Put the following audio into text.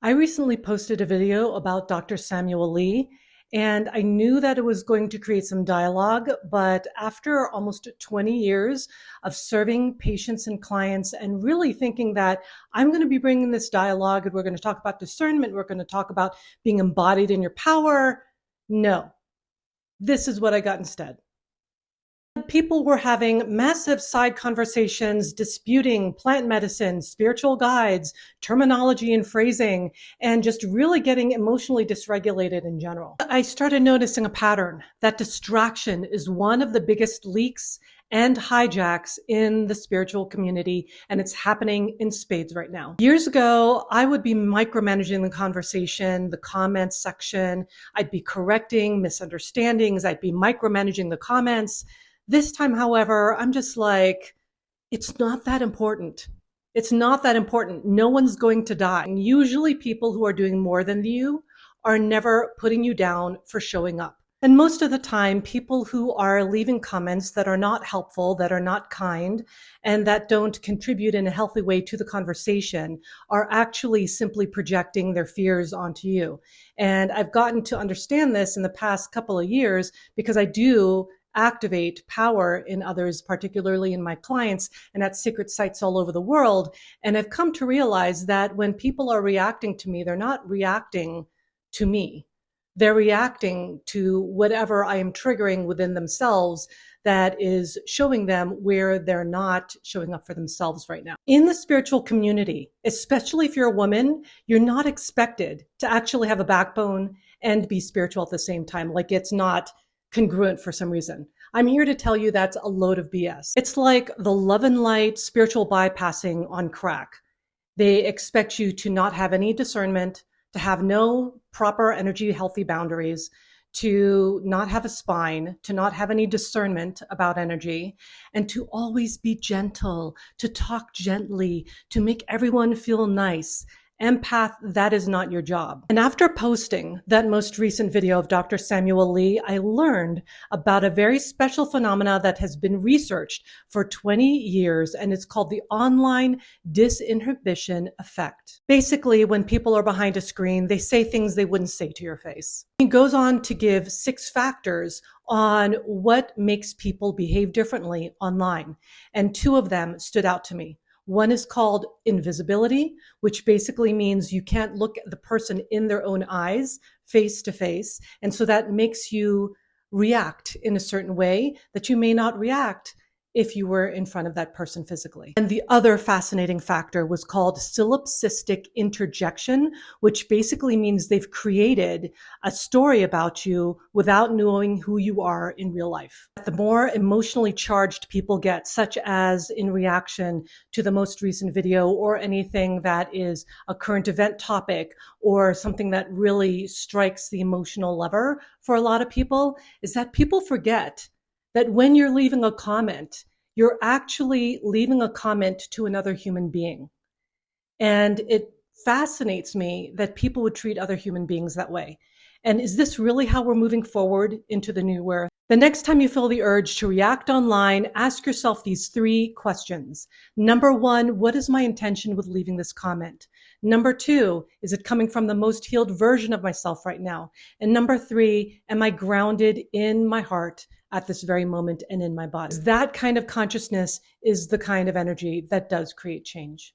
I recently posted a video about Dr. Samuel Lee, and I knew that it was going to create some dialogue, but after almost 20 years of serving patients and clients and really thinking that I'm going to be bringing this dialogue and we're going to talk about discernment, we're going to talk about being embodied in your power. No, this is what I got instead. People were having massive side conversations, disputing plant medicine, spiritual guides, terminology and phrasing, and just really getting emotionally dysregulated in general. I started noticing a pattern that distraction is one of the biggest leaks and hijacks in the spiritual community, and it's happening in spades right now. Years ago, I would be micromanaging the conversation, the comments section. I'd be correcting misunderstandings. I'd be micromanaging the comments. This time, however, I'm just like, it's not that important. It's not that important. No one's going to die. And usually people who are doing more than you are never putting you down for showing up. And most of the time, people who are leaving comments that are not helpful, that are not kind, and that don't contribute in a healthy way to the conversation are actually simply projecting their fears onto you. And I've gotten to understand this in the past couple of years because I do activate power in others, particularly in my clients and at secret sites all over the world. And I've come to realize that when people are reacting to me, they're not reacting to me. They're reacting to whatever I am triggering within themselves that is showing them where they're not showing up for themselves right now. In the spiritual community, especially if you're a woman, you're not expected to actually have a backbone and be spiritual at the same time. Like it's not congruent for some reason. I'm here to tell you that's a load of BS. It's like the love and light spiritual bypassing on crack. They expect you to not have any discernment, to have no proper energy, healthy boundaries, to not have a spine, to not have any discernment about energy, and to always be gentle, to talk gently, to make everyone feel nice. Empath, that is not your job. And after posting that most recent video of Dr. Samuel Lee, I learned about a very special phenomena that has been researched for 20 years, and it's called the online disinhibition effect. Basically, when people are behind a screen, they say things they wouldn't say to your face. He goes on to give 6 factors on what makes people behave differently online, and 2 of them stood out to me. One is called invisibility, which basically means you can't look at the person in their own eyes, face to face. And so that makes you react in a certain way that you may not react if you were in front of that person physically. And the other fascinating factor was called solipsistic interjection, which basically means they've created a story about you without knowing who you are in real life. The more emotionally charged people get, such as in reaction to the most recent video or anything that is a current event topic or something that really strikes the emotional lever for a lot of people, is that people forget that when you're leaving a comment, you're actually leaving a comment to another human being. And it fascinates me that people would treat other human beings that way. And is this really how we're moving forward into the new era? The next time you feel the urge to react online, ask yourself these 3 questions. Number 1, what is my intention with leaving this comment? Number 2, is it coming from the most healed version of myself right now? And number 3, am I grounded in my heart at this very moment and in my body? That kind of consciousness is the kind of energy that does create change.